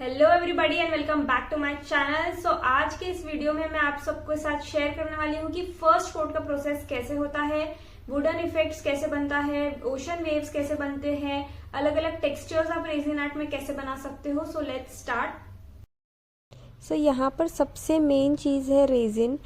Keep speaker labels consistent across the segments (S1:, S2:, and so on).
S1: Hello everybody and welcome back to my channel. So आज के इस वीडियो में मैं आप सबके साथ शेयर करने वाली हूँ कि फर्स्ट कोट का प्रोसेस कैसे होता है, वुडन इफेक्ट्स कैसे बनता है, ओशन वेव्स कैसे बनते हैं, अलग अलग टेक्सचर्स आप रेजिन आर्ट में कैसे बना सकते हो। So let's start.
S2: सो यहाँ पर सबसे मेन चीज़ है रेजिन।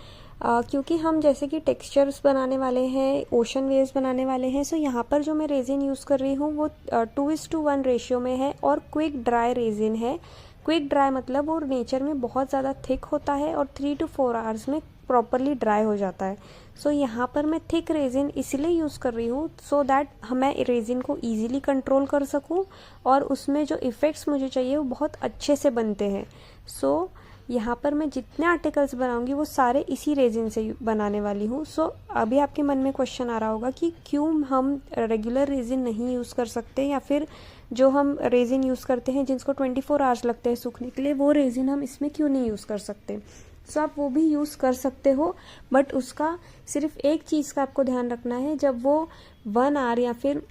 S2: क्योंकि हम जैसे कि टेक्सचर्स बनाने वाले हैं, ओशन वेव्स बनाने वाले हैं, सो यहाँ पर जो मैं रेजिन यूज़ कर रही हूँ वो 2:1 रेशियो में है और क्विक ड्राई रेजिन है। क्विक ड्राई मतलब वो नेचर में बहुत ज़्यादा थिक होता है और 3 to 4 आवर्स में प्रॉपरली ड्राई हो जाता है। सो यहाँ पर मैं थिक रेजिन इसलिए यूज़ कर रही हूँ सो दैट मैं रेजिन को ईजिली कंट्रोल कर सकूँ और उसमें जो इफ़ेक्ट्स मुझे चाहिए वो बहुत अच्छे से बनते हैं। सो यहाँ पर मैं जितने आर्टिकल्स बनाऊंगी वो सारे इसी रेजिन से बनाने वाली हूँ। सो अभी आपके मन में क्वेश्चन आ रहा होगा कि क्यों हम रेगुलर रेजिन नहीं यूज़ कर सकते, या फिर जो हम रेजिन यूज़ करते हैं जिसको 24 आवर्स लगते हैं सूखने के लिए, वो रेजिन हम इसमें क्यों नहीं यूज़ कर सकते। सो आप वो भी यूज़ कर सकते हो, बट उसका सिर्फ एक चीज़ का आपको ध्यान रखना है, जब वो 1 आवर या फिर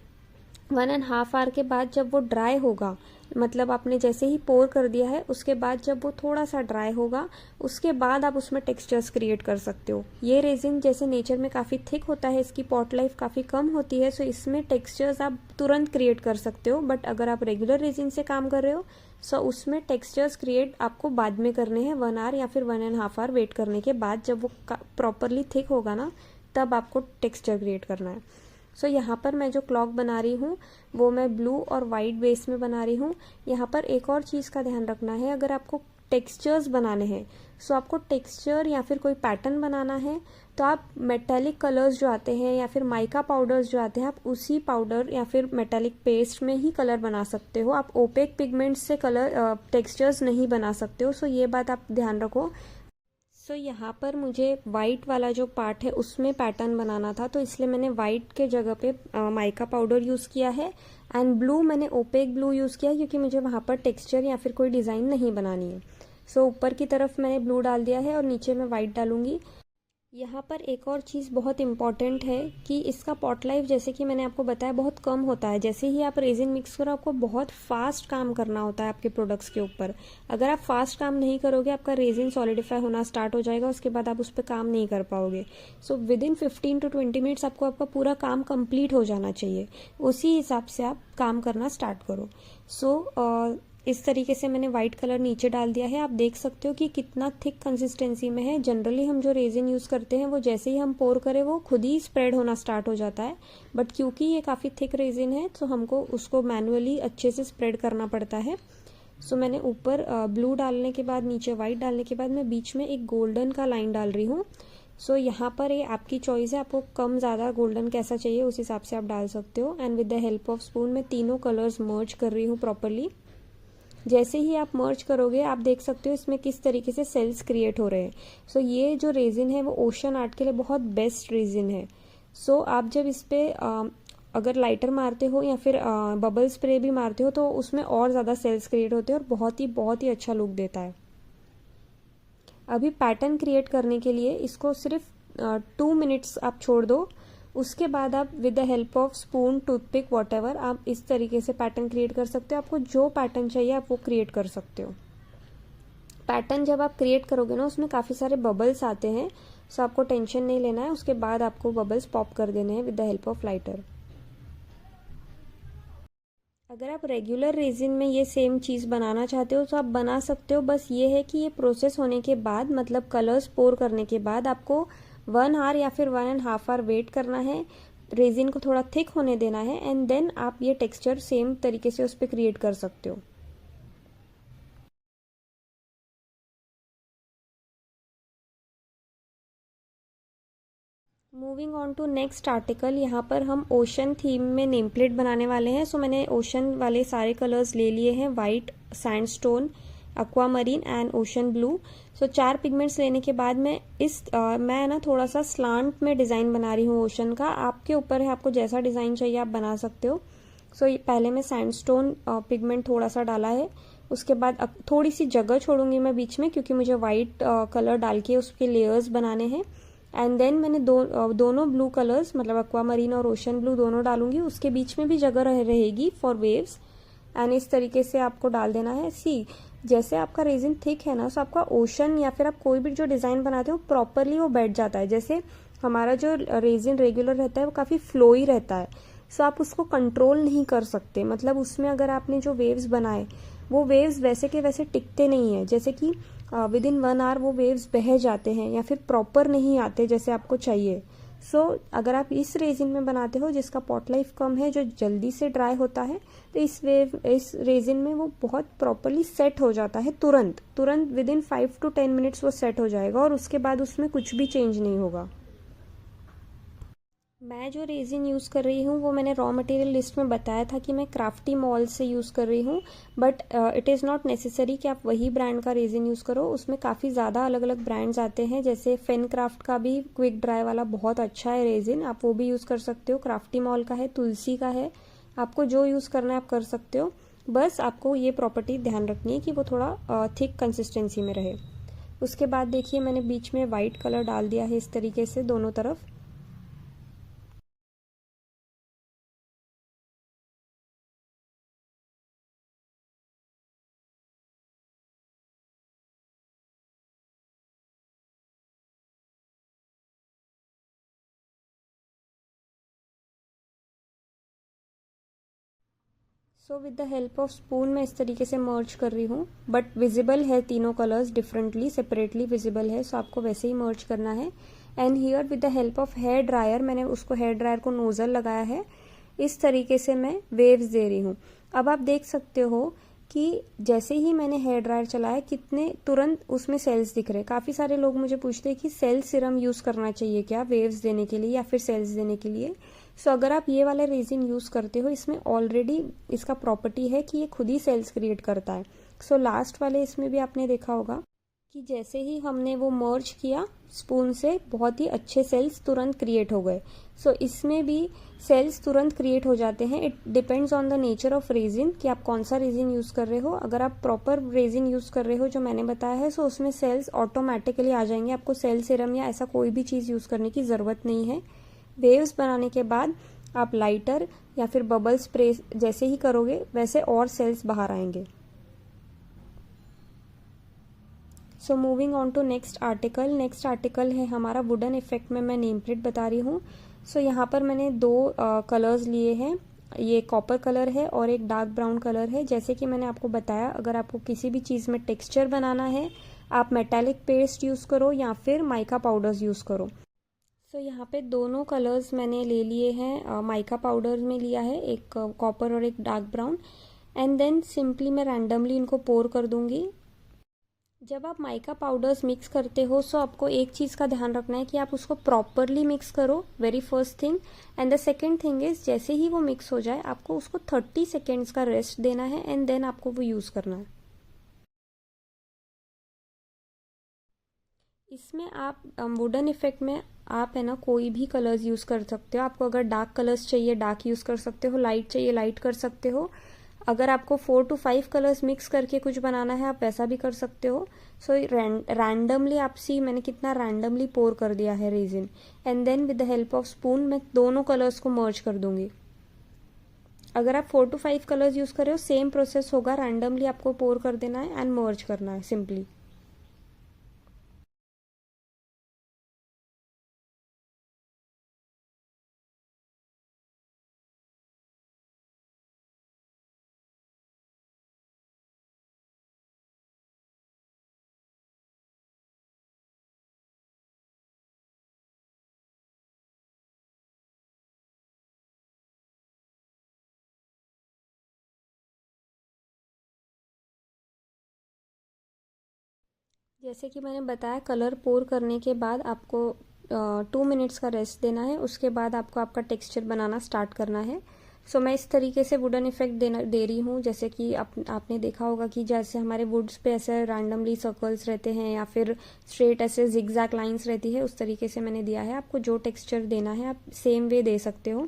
S2: 1.5 आवर के बाद जब वो ड्राई होगा, मतलब आपने जैसे ही पोर कर दिया है उसके बाद जब वो थोड़ा सा ड्राई होगा उसके बाद आप उसमें टेक्सचर्स क्रिएट कर सकते हो। ये रेजिन जैसे नेचर में काफ़ी थिक होता है, इसकी पॉट लाइफ काफ़ी कम होती है, सो इसमें टेक्सचर्स आप तुरंत क्रिएट कर सकते हो। बट अगर आप रेगुलर रेजिन से काम कर रहे हो सो उसमें टेक्सचर्स क्रिएट आपको बाद में करने हैं, 1 आवर या फिर 1.5 आवर वेट करने के बाद, जब वो प्रॉपरली थिक होगा ना तब आपको टेक्सचर क्रिएट करना है। सो यहाँ पर मैं जो क्लॉक बना रही हूँ वो मैं ब्लू और वाइट बेस में बना रही हूँ। यहाँ पर एक और चीज़ का ध्यान रखना है, अगर आपको टेक्सचर्स बनाने हैं, सो आपको टेक्सचर या फिर कोई पैटर्न बनाना है तो आप मेटेलिक कलर्स जो आते हैं या फिर माइका पाउडर्स जो आते हैं, आप उसी पाउडर या फिर मेटेलिक पेस्ट में ही कलर बना सकते हो। आप ओपेक पिगमेंट्स से कलर टेक्सचर्स नहीं बना सकते हो। सो ये बात आप ध्यान रखो। सो यहाँ पर मुझे वाइट वाला जो पार्ट है उसमें पैटर्न बनाना था, तो इसलिए मैंने वाइट के जगह पे माइका पाउडर यूज़ किया है, एंड ब्लू मैंने ओपेक ब्लू यूज़ किया क्योंकि मुझे वहाँ पर टेक्सचर या फिर कोई डिज़ाइन नहीं बनानी है। सो ऊपर की तरफ मैंने ब्लू डाल दिया है और नीचे मैं वाइट डालूंगी। यहाँ पर एक और चीज़ बहुत इम्पॉर्टेंट है कि इसका पॉट लाइफ, जैसे कि मैंने आपको बताया, बहुत कम होता है। जैसे ही आप रेजिन मिक्स करो आपको बहुत फास्ट काम करना होता है आपके प्रोडक्ट्स के ऊपर। अगर आप फास्ट काम नहीं करोगे आपका रेजिन सॉलिडिफाई होना स्टार्ट हो जाएगा, उसके बाद आप उस पर काम नहीं कर पाओगे। So with in 15 to 20 minutes आपको आपका पूरा काम कंप्लीट हो जाना चाहिए, उसी हिसाब से आप काम करना स्टार्ट करो। सो इस तरीके से मैंने व्हाइट कलर नीचे डाल दिया है। आप देख सकते हो कि कितना थिक कंसिस्टेंसी में है। जनरली हम जो रेजिन यूज़ करते हैं वो जैसे ही हम पोर करें वो खुद ही स्प्रेड होना स्टार्ट हो जाता है, बट क्योंकि ये काफ़ी थिक रेजिन है तो हमको उसको मैनुअली अच्छे से स्प्रेड करना पड़ता है। सो मैंने ऊपर ब्लू डालने के बाद, नीचे वाइट डालने के बाद मैं बीच में एक गोल्डन का लाइन डाल रही हूँ। सो यहाँ पर ये आपकी चॉइस है, आपको कम ज़्यादा गोल्डन कैसा चाहिए उस हिसाब से आप डाल सकते हो। And with the help of spoon मैं तीनों कलर्स मर्ज कर रही हूँ प्रॉपरली। जैसे ही आप मर्ज करोगे आप देख सकते हो इसमें किस तरीके से सेल्स क्रिएट हो रहे हैं। सो ये जो रेजिन है वो ओशन आर्ट के लिए बहुत बेस्ट रेजिन है। सो आप जब इस पे अगर लाइटर मारते हो या फिर बबल स्प्रे भी मारते हो तो उसमें और ज़्यादा सेल्स क्रिएट होते हैं और बहुत ही अच्छा लुक देता है। अभी पैटर्न क्रिएट करने के लिए इसको सिर्फ 2 मिनट्स आप छोड़ दो, उसके बाद आप with the help of spoon, toothpick, whatever आप इस तरीके से पैटर्न क्रिएट कर सकते हो। आपको जो पैटर्न चाहिए आप वो क्रिएट कर सकते हो। पैटर्न जब आप क्रिएट करोगे ना उसमें काफ़ी सारे बबल्स आते हैं, सो आपको टेंशन नहीं लेना है। उसके बाद आपको बबल्स पॉप कर देने हैं with the help of lighter. अगर आप रेगुलर रेजिन में ये सेम चीज़ बनाना चाहते हो तो आप बना सकते हो। बस ये है कि ये प्रोसेस होने के बाद, मतलब कलर्स पोर करने के बाद आपको 1 आवर या फिर 1.5 आवर वेट करना है, रेजिन को थोड़ा थिक होने देना है, एंड देन आप ये टेक्सचर सेम तरीके से उस पर क्रिएट कर सकते हो। Moving on to next article, यहाँ पर हम ओशन थीम में नेम प्लेट बनाने वाले हैं। सो मैंने ओशन वाले सारे कलर्स ले लिए हैं, white, sandstone, aquamarine and ocean blue. So 4 pigments लेने के बाद मैं ना थोड़ा सा स्लांट में डिज़ाइन बना रही हूँ ओशन का। आपके ऊपर है, आपको जैसा डिज़ाइन चाहिए आप बना सकते हो। सो पहले मैं सैंडस्टोन पिगमेंट थोड़ा सा डाला है, उसके बाद थोड़ी सी जगह छोड़ूंगी मैं बीच में क्योंकि मुझे वाइट कलर डाल के उसके लेयर्स बनाने हैं। एंड देन मैंने दोनों ब्लू कलर्स, मतलब एक्वामरीन और ओशन ब्लू दोनों डालूंगी, उसके बीच में भी जगह रहेगी फॉर वेव्स। एंड इस तरीके से आपको डाल देना है। सी जैसे आपका रेजिन थिक है ना, सो आपका ओशन या फिर आप कोई भी जो डिज़ाइन बनाते हो प्रॉपरली वो बैठ जाता है। जैसे हमारा जो रेजिन रेगुलर रहता है वो काफ़ी फ्लोई रहता है, सो आप उसको कंट्रोल नहीं कर सकते। मतलब उसमें अगर आपने जो वेव्स बनाए वो वेव्स वैसे के वैसे टिकते नहीं है, जैसे कि विद इन 1 आवर वो वेव्स बह जाते हैं या फिर प्रॉपर नहीं आते जैसे आपको चाहिए। सो अगर आप इस रेजिन में बनाते हो जिसका पॉट लाइफ कम है, जो जल्दी से ड्राई होता है, तो इस रेजिन में वो बहुत प्रॉपरली सेट हो जाता है। तुरंत विद इन 5 to 10 मिनट्स वो सेट हो जाएगा और उसके बाद उसमें कुछ भी चेंज नहीं होगा। मैं जो रेजिन यूज़ कर रही हूँ वो मैंने रॉ मटेरियल लिस्ट में बताया था कि मैं क्राफ्टी मॉल से यूज़ कर रही हूँ, but it is not necessary कि आप वही ब्रांड का रेजिन यूज़ करो। उसमें काफ़ी ज़्यादा अलग अलग ब्रांड्स आते हैं, जैसे फेन क्राफ्ट का भी क्विक ड्राई वाला बहुत अच्छा है रेजिन, आप वो भी यूज़ कर सकते हो। क्राफ्टी मॉल का है, तुलसी का है, आपको जो यूज़ करना है आप कर सकते हो। बस आपको ये प्रॉपर्टी ध्यान रखनी है कि वो थोड़ा थिक कंसिस्टेंसी में रहे। उसके बाद देखिए मैंने बीच में वाइट कलर डाल दिया है इस तरीके से दोनों तरफ। So with the help of spoon मैं इस तरीके से मर्ज कर रही हूँ, बट विजिबल है तीनों कलर्स डिफरेंटली, सेपरेटली विजिबल है, सो आपको वैसे ही मर्ज करना है। And here with the help of hair dryer, मैंने उसको हेयर ड्रायर को नोजल लगाया है, इस तरीके से मैं वेव्स दे रही हूँ। अब आप देख सकते हो कि जैसे ही मैंने हेयर ड्रायर चलाया कितने तुरंत उसमें सेल्स दिख रहे। काफ़ी सारे लोग मुझे पूछते हैं कि सेल सिरम यूज़ करना चाहिए क्या वेव्स देने के लिए या फिर सेल्स देने के लिए। सो अगर आप ये वाला रेजिन यूज़ करते हो, इसमें ऑलरेडी इसका प्रॉपर्टी है कि ये खुद ही सेल्स क्रिएट करता है। सो लास्ट वाले इसमें भी आपने देखा होगा कि जैसे ही हमने वो मर्ज किया स्पून से, बहुत ही अच्छे सेल्स तुरंत क्रिएट हो गए। सो इसमें भी सेल्स तुरंत क्रिएट हो जाते हैं। It depends on the nature of resin कि आप कौन सा रेजिन यूज़ कर रहे हो। अगर आप प्रॉपर रेजिन यूज़ कर रहे हो जो मैंने बताया है, सो उसमें सेल्स ऑटोमेटिकली आ जाएंगे, आपको सेल सिरम या ऐसा कोई भी चीज़ यूज़ करने की ज़रूरत नहीं है। वेव्स बनाने के बाद आप लाइटर या फिर बबल स्प्रे जैसे ही करोगे वैसे और सेल्स बाहर आएंगे। So moving on to next article है हमारा वुडन इफेक्ट में मैं नेम प्लेट बता रही हूँ। सो यहाँ पर मैंने दो कलर्स लिए हैं, ये कॉपर कलर है और एक डार्क ब्राउन कलर है। जैसे कि मैंने आपको बताया, अगर आपको किसी भी चीज़ में टेक्सचर बनाना है आप मेटालिक पेस्ट यूज़ करो या फिर माइका पाउडर्स यूज़ करो। सो यहाँ पे दोनों कलर्स मैंने ले लिए हैं, माइका पाउडर में लिया है, एक कॉपर और एक dark brown, and then simply मैं रैंडमली इनको पोर कर दूंगी। जब आप माइका पाउडर्स मिक्स करते हो सो आपको एक चीज़ का ध्यान रखना है कि आप उसको प्रॉपरली मिक्स करो, very first thing. And the second thing is, जैसे ही वो मिक्स हो जाए आपको उसको 30 सेकेंड्स का रेस्ट देना है एंड देन आपको वो यूज़ करना है। इसमें आप वुडन इफेक्ट में आप है ना कोई भी कलर्स यूज़ कर सकते हो। आपको अगर डार्क कलर्स चाहिए डार्क यूज़ कर सकते हो, लाइट चाहिए लाइट कर सकते हो। अगर आपको 4 to 5 कलर्स मिक्स करके कुछ बनाना है आप वैसा भी कर सकते हो। सो रैंडमली आप सी मैंने कितना रैंडमली पोर कर दिया है resin, and then with the help of spoon मैं दोनों कलर्स को मर्ज कर दूंगी। अगर आप 4 to 5 कलर्स यूज़ कर रहे हो सेम प्रोसेस होगा, रैंडमली आपको पोर कर देना है एंड मर्ज करना है सिंपली। जैसे कि मैंने बताया, कलर पोर करने के बाद आपको 2 मिनट्स का रेस्ट देना है, उसके बाद आपको आपका टेक्सचर बनाना स्टार्ट करना है। सो मैं इस तरीके से वुडन इफेक्ट दे रही हूँ, जैसे कि आपने देखा होगा कि जैसे हमारे वुड्स पे ऐसे रैंडमली सर्कल्स रहते हैं या फिर स्ट्रेट ऐसे जिगजैग लाइंस रहती है, उस तरीके से मैंने दिया है। आपको जो टेक्सचर देना है आप सेम वे दे सकते हो।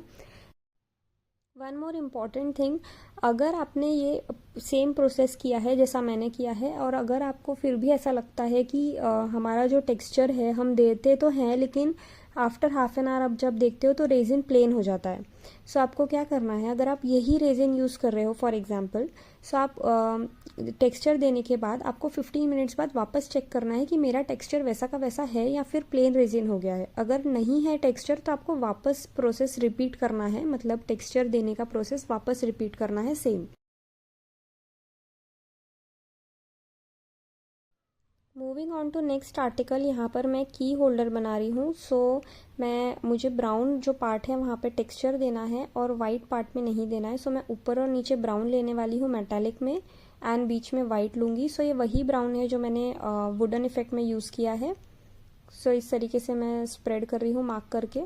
S2: वन मोर इम्पॉर्टेंट थिंग, अगर आपने ये सेम प्रोसेस किया है जैसा मैंने किया है और अगर आपको फिर भी ऐसा लगता है कि हमारा जो टेक्सचर है हम देते तो हैं लेकिन आफ्टर हाफ एन आवर आप जब देखते हो तो रेजिन प्लेन हो जाता है। सो आपको क्या करना है, अगर आप यही रेजिन यूज़ कर रहे हो फॉर एग्जांपल, सो आप टेक्सचर देने के बाद आपको 15 मिनट्स बाद वापस चेक करना है कि मेरा टेक्सचर वैसा का वैसा है या फिर प्लेन रेजिन हो गया है। अगर नहीं है टेक्सचर तो आपको वापस प्रोसेस रिपीट करना है, मतलब टेक्सचर देने का प्रोसेस वापस रिपीट करना है same. Moving on to next article, यहाँ पर मैं की होल्डर बना रही हूँ। सो मुझे ब्राउन जो पार्ट है वहाँ पे टेक्सचर देना है और वाइट पार्ट में नहीं देना है। सो मैं ऊपर और नीचे ब्राउन लेने वाली हूँ मेटालिक में, एंड बीच में वाइट लूँगी। सो ये वही ब्राउन है जो मैंने वुडन इफेक्ट में यूज़ किया है। सो इस तरीके से मैं स्प्रेड कर रही हूँ मार्क करके।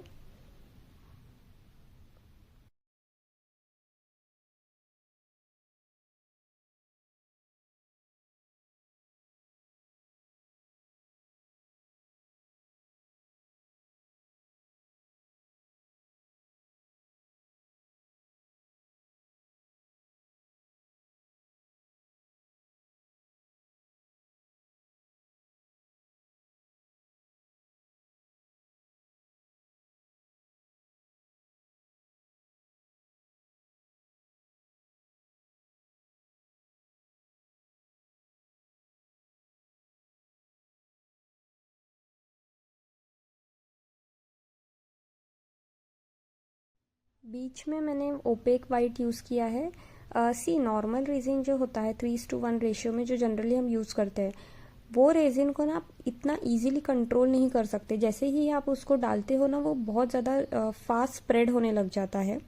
S2: बीच में मैंने ओपेक वाइट यूज़ किया है। सी नॉर्मल रेजिन जो होता है 3:1 रेशियो में जो जनरली हम यूज़ करते हैं, वो रेजिन को ना आप इतना इजीली कंट्रोल नहीं कर सकते। जैसे ही आप उसको डालते हो ना, वो बहुत ज़्यादा फास्ट स्प्रेड होने लग जाता है।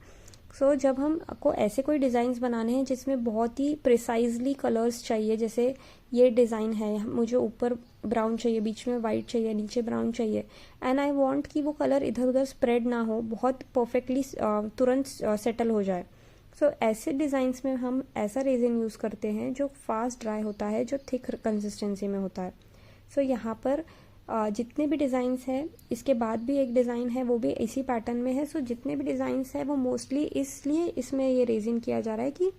S2: सो जब हमको ऐसे कोई डिज़ाइंस बनाने हैं जिसमें बहुत ही प्रिसाइजली कलर्स चाहिए, जैसे ये डिज़ाइन है, मुझे ऊपर ब्राउन चाहिए, बीच में वाइट चाहिए, नीचे ब्राउन चाहिए, एंड आई वांट कि वो कलर इधर उधर स्प्रेड ना हो, बहुत परफेक्टली तुरंत सेटल हो जाए। सो ऐसे डिज़ाइंस में हम ऐसा रेजिन यूज़ करते हैं जो फास्ट ड्राई होता है, जो थिक कंसिस्टेंसी में होता है। सो यहाँ पर जितने भी डिज़ाइंस हैं, इसके बाद भी एक डिज़ाइन है वो भी इसी पैटर्न में है। सो जितने भी डिज़ाइंस हैं वो मोस्टली इसलिए इसमें ये रेजिन किया जा रहा है कि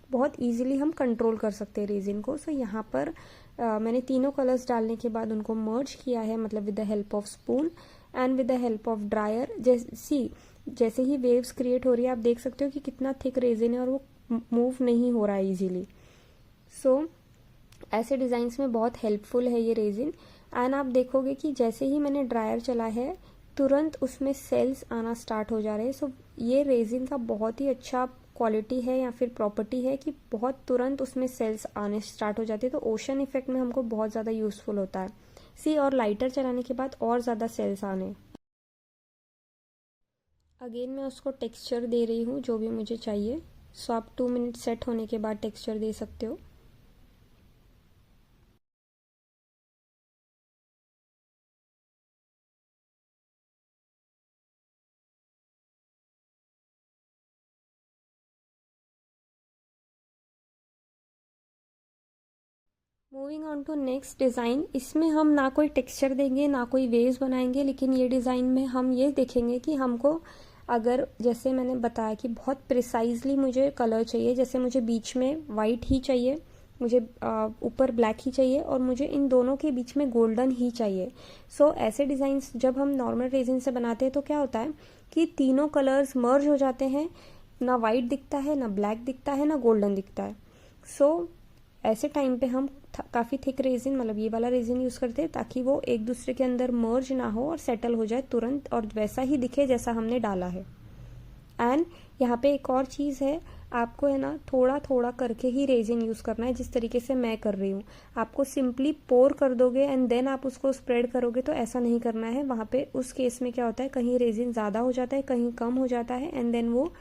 S2: बहुत इजीली हम कंट्रोल कर सकते हैं रेजिन को। सो यहाँ पर मैंने तीनों कलर्स डालने के बाद उनको मर्ज किया है, मतलब with the help of spoon and with the help of dryer. जैसे ही वेव्स क्रिएट हो रही है आप देख सकते हो कि कितना थिक रेजिन है और वो मूव नहीं हो रहा है इजीली। सो ऐसे डिज़ाइंस में बहुत हेल्पफुल है ये रेजिन। एंड आप देखोगे कि जैसे ही मैंने ड्रायर चला है तुरंत उसमें सेल्स आना स्टार्ट हो जा रहे हैं। सो ये रेजिन का बहुत ही अच्छा क्वालिटी है या फिर प्रॉपर्टी है कि बहुत तुरंत उसमें सेल्स आने स्टार्ट हो जाते हैं। तो ओशन इफेक्ट में हमको बहुत ज़्यादा यूज़फुल होता है। और लाइटर चलाने के बाद और ज़्यादा सेल्स आने। अगेन मैं उसको टेक्सचर दे रही हूँ जो भी मुझे चाहिए। सो आप 2 मिनट सेट होने के बाद टेक्सचर दे सकते हो। Moving on to next design, इसमें हम ना कोई टेक्सचर देंगे ना कोई वेव्स बनाएंगे, लेकिन ये डिज़ाइन में हम ये देखेंगे कि हमको, अगर जैसे मैंने बताया कि बहुत प्रिसाइजली मुझे कलर चाहिए, जैसे मुझे बीच में वाइट ही चाहिए, मुझे ऊपर ब्लैक ही चाहिए और मुझे इन दोनों के बीच में गोल्डन ही चाहिए। सो ऐसे डिज़ाइंस जब हम नॉर्मल रेजिन से बनाते हैं तो क्या होता है कि तीनों कलर्स मर्ज हो जाते हैं, ना वाइट दिखता है, ना ब्लैक दिखता है, ना गोल्डन दिखता है। सो ऐसे टाइम पे हम काफ़ी थिक रेजिन, मतलब ये वाला रेजिन यूज़ करते हैं ताकि वो एक दूसरे के अंदर मर्ज ना हो और सेटल हो जाए तुरंत और वैसा ही दिखे जैसा हमने डाला है। एंड यहाँ पे एक और चीज़ है, आपको है ना थोड़ा थोड़ा करके ही रेजिन यूज़ करना है, जिस तरीके से मैं कर रही हूँ। आपको सिंपली पोर कर दोगे एंड देन आप उसको स्प्रेड करोगे तो ऐसा नहीं करना है। वहाँ पे उस केस में क्या होता है, कहीं रेजिन ज़्यादा हो जाता है, कहीं कम हो जाता है, एंड देन वो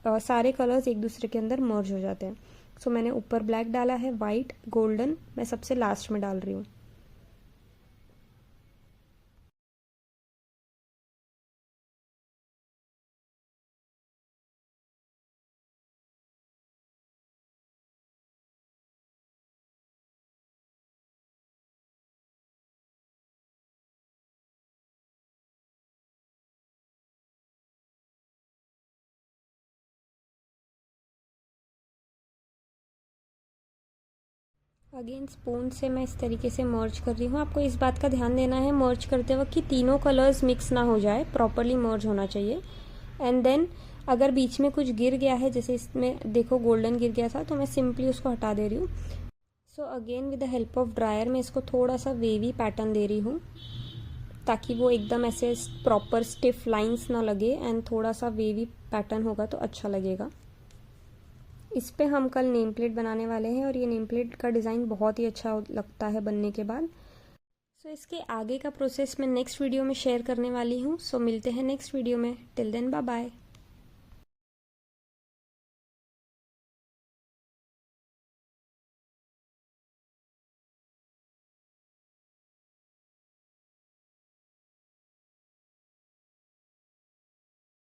S2: सारे कलर्स एक दूसरे के अंदर मर्ज हो जाते हैं। सो मैंने ऊपर ब्लैक डाला है, वाइट, गोल्डन मैं सबसे लास्ट में डाल रही हूँ। अगेन स्पून से मैं इस तरीके से मर्ज कर रही हूँ। आपको इस बात का ध्यान देना है मर्ज करते वक्त कि तीनों कलर्स मिक्स ना हो जाए, प्रॉपरली मर्ज होना चाहिए। एंड देन अगर बीच में कुछ गिर गया है, जैसे इसमें देखो गोल्डन गिर गया था, तो मैं सिंपली उसको हटा दे रही हूँ। So again with the help of dryer मैं इसको थोड़ा सा वेवी पैटर्न दे रही हूँ, ताकि वो एकदम ऐसे प्रॉपर स्टिफ लाइंस ना लगे, एंड थोड़ा सा वेवी पैटर्न होगा तो अच्छा लगेगा। इस पे हम कल नेम प्लेट बनाने वाले हैं, और ये नेम प्लेट का डिज़ाइन बहुत ही अच्छा लगता है बनने के बाद। सो इसके आगे का प्रोसेस मैं नेक्स्ट वीडियो में शेयर करने वाली हूँ। सो मिलते हैं नेक्स्ट वीडियो में। Till then bye bye.